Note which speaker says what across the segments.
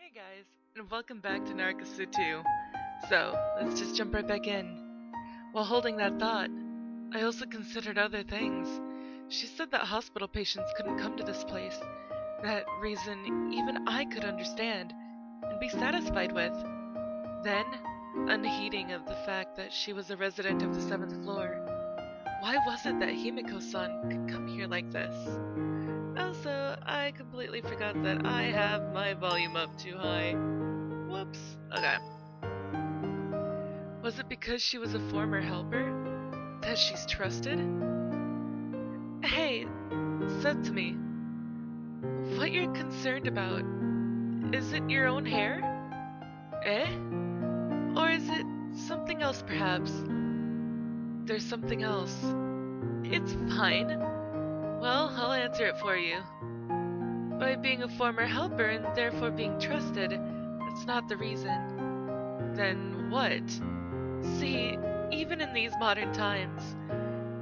Speaker 1: Hey guys, and welcome back to Narcissu 2. So, let's just jump right back in. While holding that thought, I also considered other things. She said that hospital patients couldn't come to this place. That reason even I could understand and be satisfied with. Then, unheeding of the fact that she was a resident of the 7th floor, why was it that Himiko-san could come here like this? Also, I completely forgot that I have my volume up too high. Whoops. Okay. Was it because she was a former helper? That she's trusted? Hey, said to me, what you're concerned about, is it your own hair? Eh? Or is it something else perhaps? There's something else. It's fine. Well, I'll answer it for you. By being a former helper and therefore being trusted, that's not the reason. Then what? See, even in these modern times,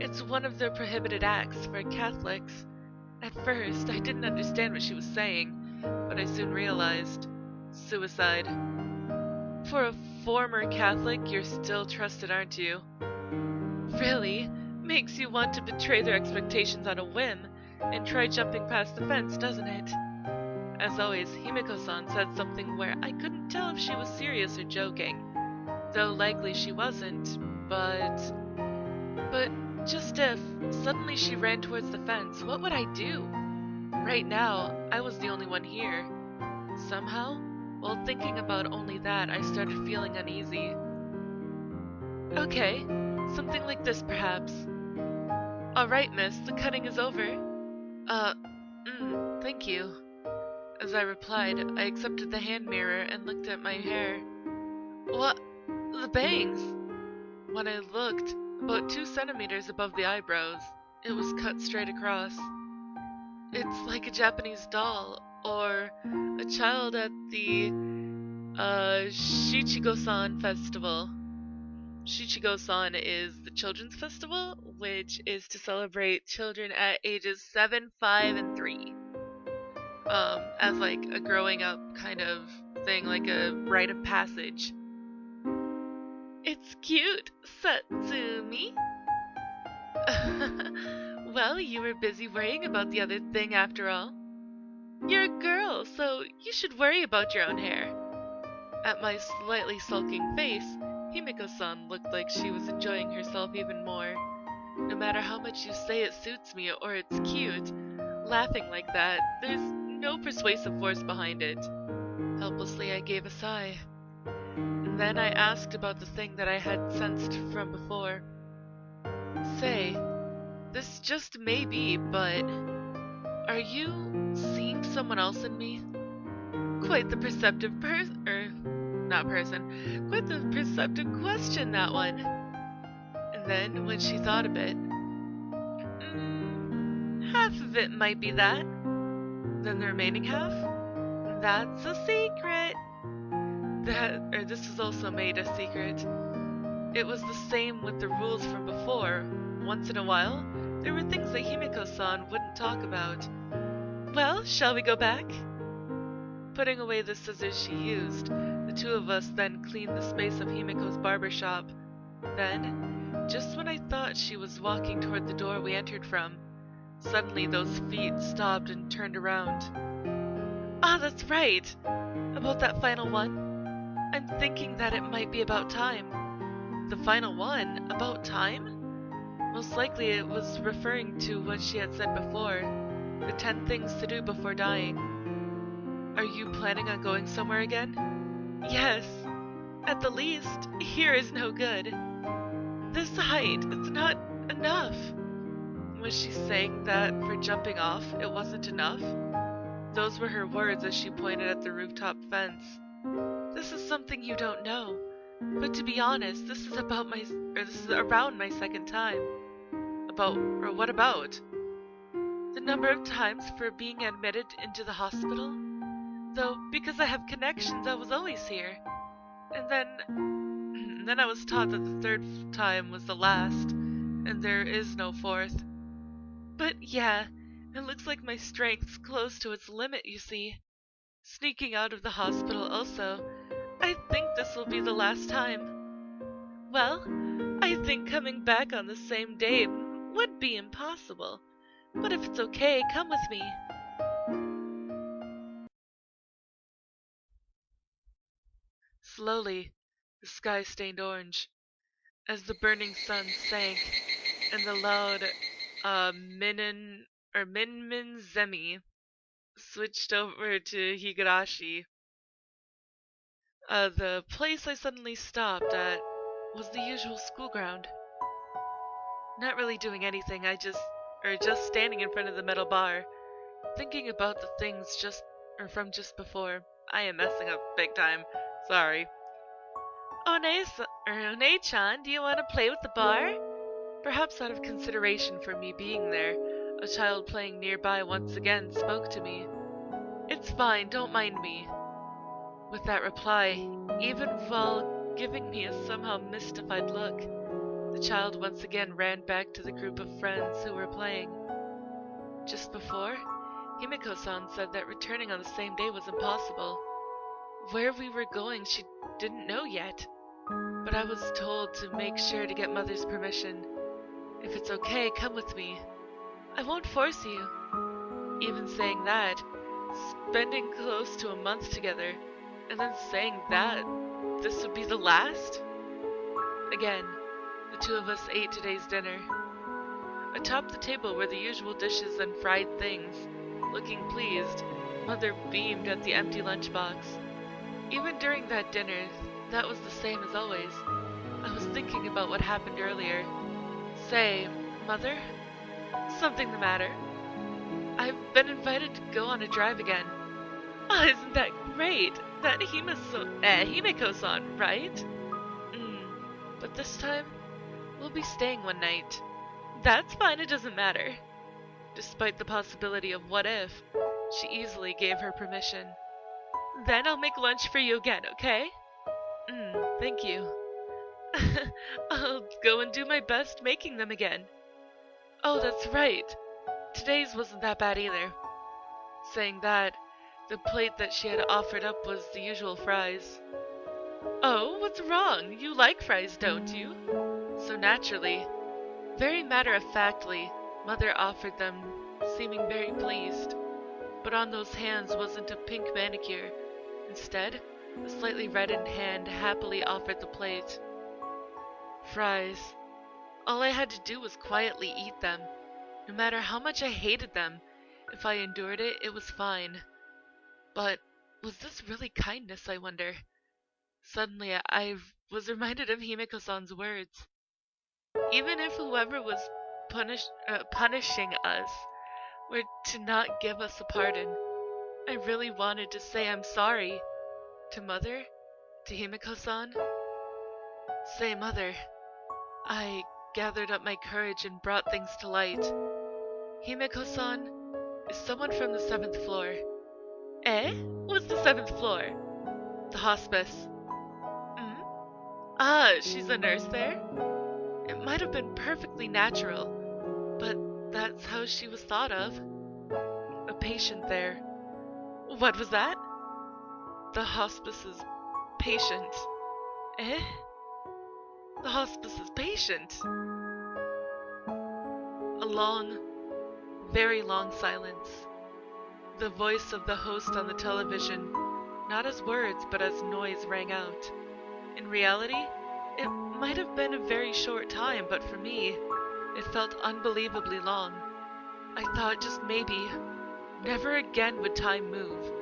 Speaker 1: it's one of the prohibited acts for Catholics. At first, I didn't understand what she was saying, but I soon realized. Suicide. For a former Catholic, you're still trusted, aren't you? Really? Makes you want to betray their expectations on a whim and try jumping past the fence, doesn't it? As always, Himiko-san said something where I couldn't tell if she was serious or joking. Though likely she wasn't, but just if suddenly she ran towards the fence, what would I do? Right now, I was the only one here. Somehow, while thinking about only that, I started feeling uneasy. Okay, something like this perhaps. Alright, miss, the cutting is over. Thank you. As I replied, I accepted the hand mirror and looked at my hair. What? The bangs! When I looked, about 2 centimeters above the eyebrows, it was cut straight across. It's like a Japanese doll, or a child at the, Shichigo-san festival. Shichigo-san is the children's festival, which is to celebrate children at ages 7, 5, and 3. As like a growing up kind of thing, like a rite of passage. It's cute, Satsumi. Well, you were busy worrying about the other thing after all. You're a girl, so you should worry about your own hair. At my slightly sulking face, Himiko-san looked like she was enjoying herself even more. No matter how much you say it suits me or it's cute, laughing like that, there's no persuasive force behind it. Helplessly, I gave a sigh. And then I asked about the thing that I had sensed from before. Say, this just may be, but are you seeing someone else in me? Quite the perceptive quite the perceptive question, that one. And then, when she thought a bit, half of it might be that. Then the remaining half? That's a secret. This was also made a secret. It was the same with the rules from before. Once in a while, there were things that Himiko-san wouldn't talk about. Well, shall we go back? Putting away the scissors she used, the two of us then cleaned the space of Himiko's barber shop. Then, just when I thought she was walking toward the door we entered from, suddenly those feet stopped and turned around. Ah, that's right! About that final one. I'm thinking that it might be about time. The final one? About time? Most likely it was referring to what she had said before. The 10 things to do before dying. Are you planning on going somewhere again? Yes. At the least, here is no good. This height, it's not enough. Was she saying that for jumping off, it wasn't enough? Those were her words as she pointed at the rooftop fence. This is something you don't know. But to be honest, this is around my second time. What about? The number of times for being admitted into the hospital? Though, because I have connections, I was always here. And then I was taught that the third time was the last, and there is no fourth. But yeah, it looks like my strength's close to its limit, you see. Sneaking out of the hospital also. I think this will be the last time. Well, I think coming back on the same day would be impossible. But if it's okay, come with me. Slowly, the sky stained orange as the burning sun sank and the loud Minin or Minmin Zemi switched over to Higurashi. The place I suddenly stopped at was the usual school ground. Not really doing anything, just standing in front of the metal bar, thinking about the things from just before. I am messing up big time. Sorry. One-chan, do you want to play with the bar? Perhaps out of consideration for me being there, a child playing nearby once again spoke to me. It's fine, don't mind me. With that reply, even while giving me a somehow mystified look, the child once again ran back to the group of friends who were playing. Just before, Himiko-san said that returning on the same day was impossible. Where we were going she didn't know yet, but I was told to make sure to get Mother's permission. If it's okay, come with me. I won't force you. Even saying that, spending close to a month together, and then saying that this would be the last? Again, the two of us ate today's dinner. Atop the table were the usual dishes and fried things. Looking pleased, Mother beamed at the empty lunchbox. Even during that dinner, that was the same as always. I was thinking about what happened earlier. Say, Mother? Something the matter? I've been invited to go on a drive again. Oh, isn't that great? That Himeko-san, right? But this time, we'll be staying one night. That's fine, it doesn't matter. Despite the possibility of what if, she easily gave her permission. Then I'll make lunch for you again, okay? Thank you. I'll go and do my best making them again. Oh, that's right. Today's wasn't that bad either. Saying that, the plate that she had offered up was the usual fries. Oh, what's wrong? You like fries, don't you? So naturally, very matter-of-factly, Mother offered them, seeming very pleased. But on those hands wasn't a pink manicure. Instead, a slightly reddened hand happily offered the plate. Fries. All I had to do was quietly eat them. No matter how much I hated them, if I endured it, it was fine. But was this really kindness, I wonder? Suddenly, I was reminded of Himiko-san's words. Even if whoever was punishing us were to not give us a pardon, I really wanted to say I'm sorry. To Mother? To Himiko-san? Say, Mother. I gathered up my courage and brought things to light. Himeko-san is someone from the 7th floor. Eh? What's the 7th floor? The hospice. Ah, she's a nurse there? It might have been perfectly natural, but that's how she was thought of. A patient there. What was that? The hospice's patient. Eh? The hospice's patient. A long, very long silence. The voice of the host on the television, not as words but as noise, rang out. In reality, it might have been a very short time, but for me, it felt unbelievably long. I thought just maybe, never again would time move.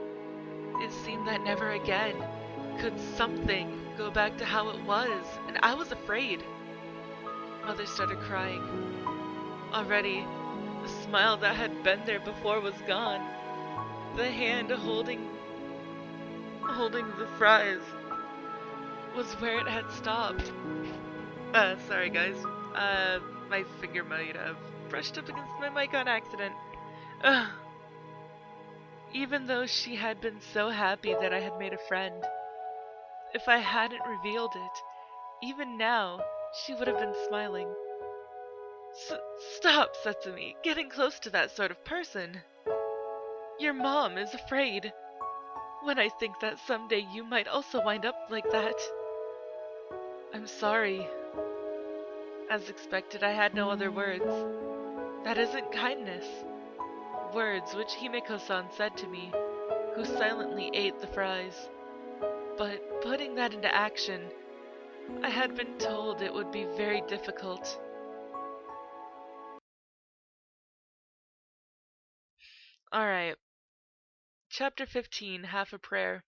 Speaker 1: It seemed that never again could something go back to how it was, and I was afraid. Mother started crying. Already, the smile that had been there before was gone. The hand holding the fries was where it had stopped. Sorry guys. My finger might have brushed up against my mic on accident. Even though she had been so happy that I had made a friend, if I hadn't revealed it, even now, she would have been smiling. Stop, Setsumi, getting close to that sort of person. Your mom is afraid. when I think that someday you might also wind up like that. I'm sorry. As expected, I had no other words. That isn't kindness. Words which Himeko-san said to me, who silently ate the fries. But putting that into action, I had been told it would be very difficult. Alright. Chapter 15, Half a Prayer.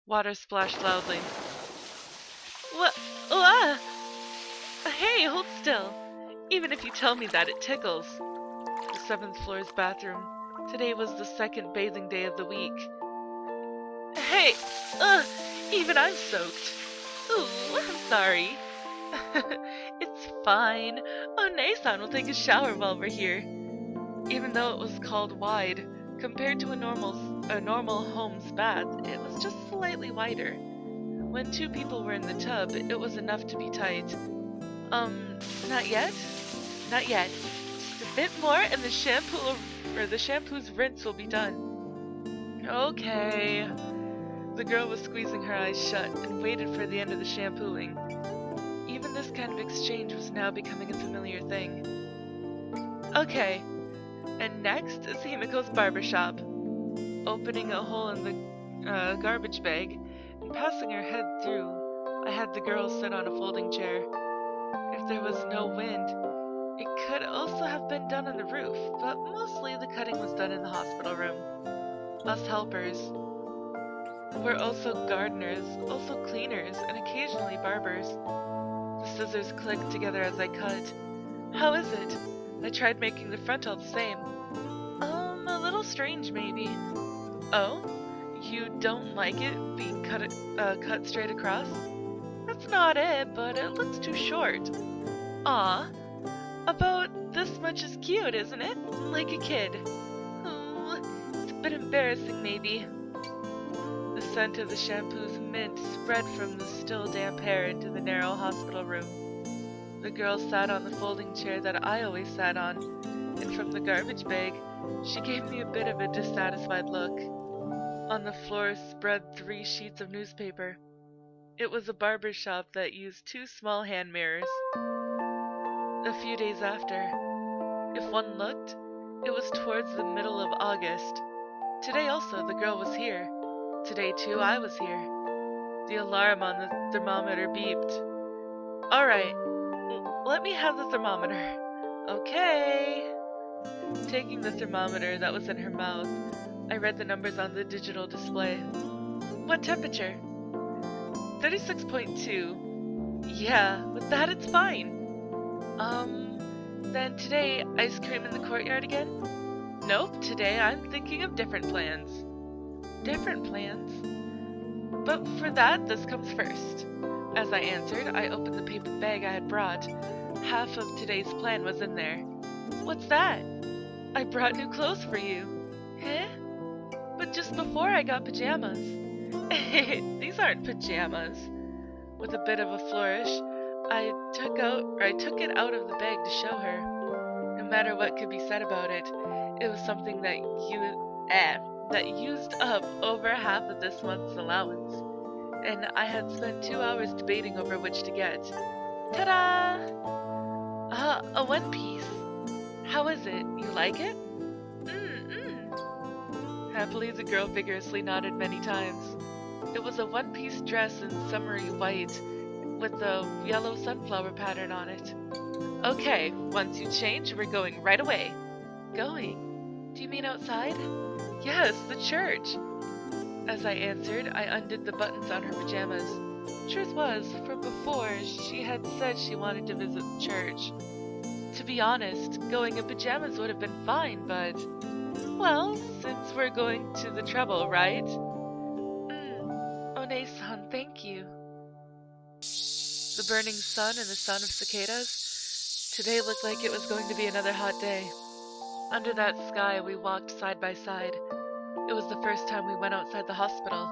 Speaker 1: Water splashed loudly. What? Ah! Hey, hold still. Even if you tell me that, it tickles. The 7th floor's bathroom. Today was the 2nd bathing day of the week. Hey! Ugh! Even I'm soaked. Ooh, I'm sorry. It's fine. One-san will take a shower while we're here. Even though it was called wide, compared to a normal home's bath, it was just slightly wider. When 2 people were in the tub, it was enough to be tight. Not yet? Not yet. Just a bit more and the shampoo's rinse will be done. Okay. The girl was squeezing her eyes shut and waited for the end of the shampooing. Even this kind of exchange was now becoming a familiar thing. Okay. And next is Himiko's barbershop. Opening a hole in the garbage bag and passing her head through, I had the girl sit on a folding chair. If there was no wind, it could also have been done on the roof, but mostly the cutting was done in the hospital room. Us helpers were also gardeners, also cleaners, and occasionally barbers. The scissors clicked together as I cut. How is it? I tried making the front all the same. A little strange maybe. Oh? You don't like it being cut straight across? That's not it, but it looks too short. Aw. About this much is cute, isn't it? Like a kid. Oh, it's a bit embarrassing maybe. The scent of the shampoo's mint spread from the still damp hair into the narrow hospital room. The girl sat on the folding chair that I always sat on, and from the garbage bag, she gave me a bit of a dissatisfied look. On the floor spread 3 sheets of newspaper. It was a barber shop that used 2 small hand mirrors. A few days after, if one looked, it was towards the middle of August. Today also the girl was here. Today too I was here. The alarm on the thermometer beeped. Alright, let me have the thermometer. Okay. Taking the thermometer that was in her mouth, I read the numbers on the digital display. What temperature? 36.2. Yeah, with that it's fine. Then today, ice cream in the courtyard again? Nope, today I'm thinking of different plans. Different plans? But for that, this comes first. As I answered, I opened the paper bag I had brought. Half of today's plan was in there. What's that? I brought new clothes for you. Huh? But just before I got pajamas. These aren't pajamas. With a bit of a flourish, I took it out of the bag to show her. No matter what could be said about it, it was something that used up over half of this month's allowance, and I had spent 2 hours debating over which to get. Ta-da! A one piece. How is it? You like it? Happily, the girl vigorously nodded many times. It was a one-piece dress in summery white, with a yellow sunflower pattern on it. Okay, once you change, we're going right away. Going? Do you mean outside? Yes, the church. As I answered, I undid the buttons on her pajamas. Truth was, from before, she had said she wanted to visit the church. To be honest, going in pajamas would have been fine, but... well, since we're going to the trouble, right? One-san, thank you. The burning sun and the sound of cicadas. Today looked like it was going to be another hot day. Under that sky, we walked side by side. It was the first time we went outside the hospital.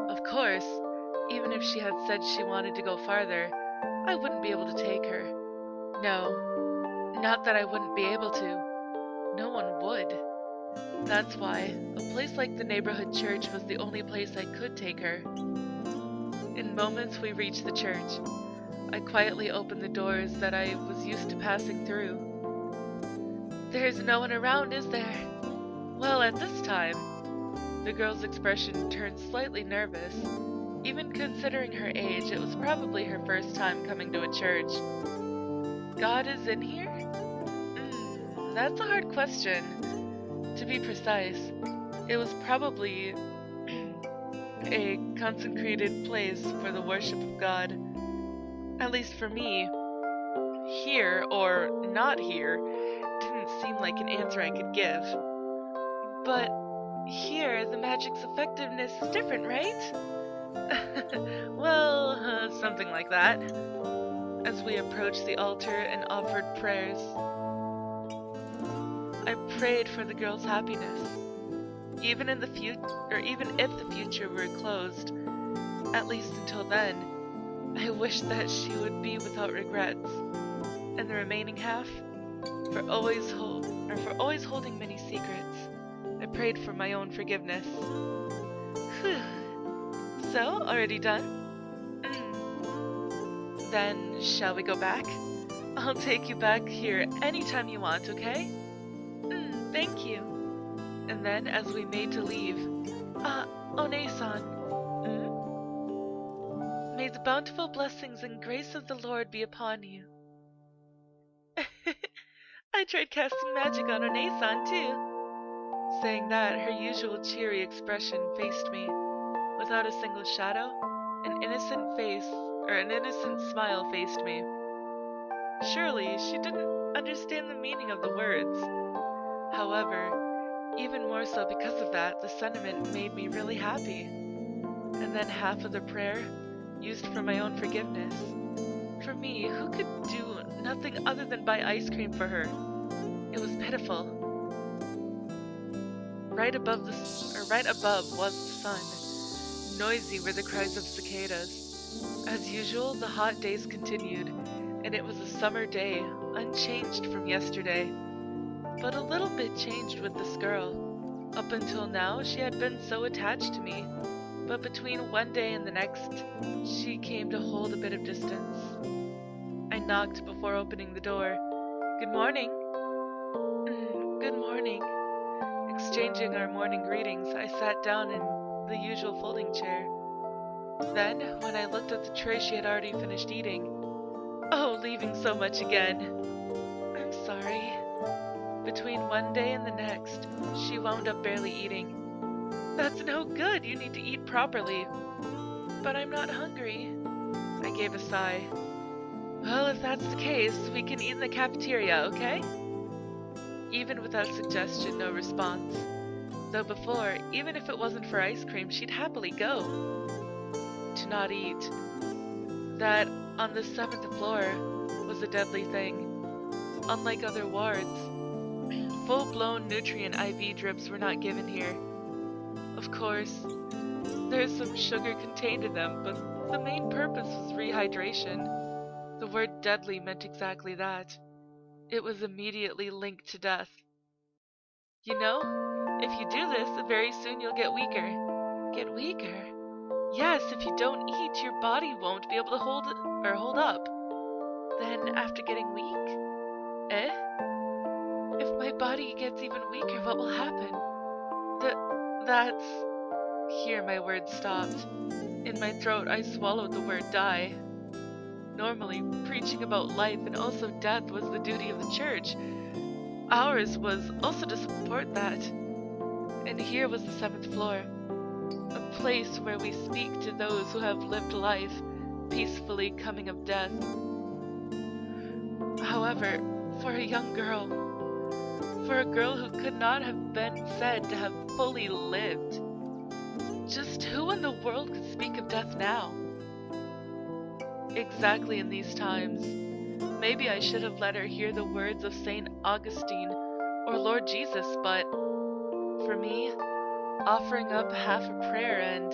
Speaker 1: Of course, even if she had said she wanted to go farther, I wouldn't be able to take her. No, not that I wouldn't be able to. No one would. That's why a place like the neighborhood church was the only place I could take her. In moments we reached the church, I quietly opened the doors that I was used to passing through. There's no one around, is there? Well, at this time, the girl's expression turned slightly nervous. Even considering her age, it was probably her first time coming to a church. God is in here? That's a hard question. To be precise, it was probably a consecrated place for the worship of God. At least for me, here or not here didn't seem like an answer I could give. But here, the magic's effectiveness is different, right? Well, something like that. As we approached the altar and offered prayers, I prayed for the girl's happiness. Even if the future were closed, at least until then, I wished that she would be without regrets. And the remaining half, for always holding many secrets, I prayed for my own forgiveness. Whew. So, already done? Then, shall we go back? I'll take you back here anytime you want, okay? Thank you. And then, as we made to leave, One-san. May the bountiful blessings and grace of the Lord be upon you. I tried casting magic on One-san too. Saying that, her usual cheery expression faced me. Without a single shadow, an innocent smile faced me. Surely, she didn't understand the meaning of the words. However, even more so because of that, the sentiment made me really happy. And then half of the prayer, used for my own forgiveness. For me, who could do nothing other than buy ice cream for her? It was pitiful. Right above was the sun. Noisy were the cries of cicadas. As usual, the hot days continued, and it was a summer day, unchanged from yesterday. But a little bit changed with this girl. Up until now, she had been so attached to me, but between one day and the next, she came to hold a bit of distance. I knocked before opening the door. Good morning. Good morning. Exchanging our morning greetings, I sat down in the usual folding chair. Then, when I looked at the tray she had already finished eating, oh, leaving so much again. I'm sorry. Between one day and the next, she wound up barely eating. That's no good, you need to eat properly. But I'm not hungry. I gave a sigh. Well, if that's the case, we can eat in the cafeteria, okay? Even without suggestion, no response. Though before, even if it wasn't for ice cream, she'd happily go. To not eat. That, on the 7th floor, was a deadly thing. Unlike other wards, full-blown nutrient IV drips were not given here. Of course, there's some sugar contained in them, but the main purpose was rehydration. The word deadly meant exactly that. It was immediately linked to death. You know, if you do this, very soon you'll get weaker. Get weaker? Yes, if you don't eat, your body won't be able to hold up. Then, after getting weak? If my body gets even weaker, what will happen? That's... Here my words stopped. In my throat, I swallowed the word die. Normally, preaching about life and also death was the duty of the church. Ours was also to support that. And here was the 7th floor. A place where we speak to those who have lived life, peacefully coming of death. However, for a young girl, for a girl who could not have been said to have fully lived, just who in the world could speak of death now? Exactly in these times, maybe I should have let her hear the words of St. Augustine or Lord Jesus, but for me, offering up half a prayer and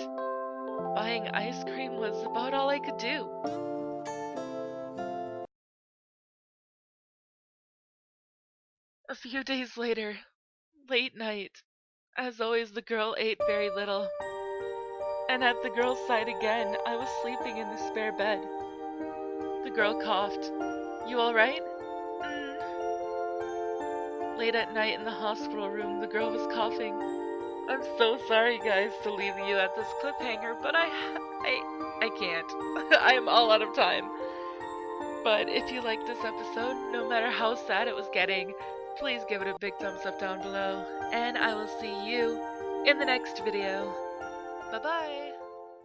Speaker 1: buying ice cream was about all I could do. A few days later, Late night. As always, the girl ate very little. And at the girl's side again, I was sleeping in the spare bed. The girl coughed. You alright? Late at night in the hospital room, the girl was coughing. I'm so sorry, guys, to leave you at this cliffhanger, but I can't. I am all out of time. But if you liked this episode, no matter how sad it was getting, please give it a big thumbs up down below. And I will see you in the next video. Bye-bye.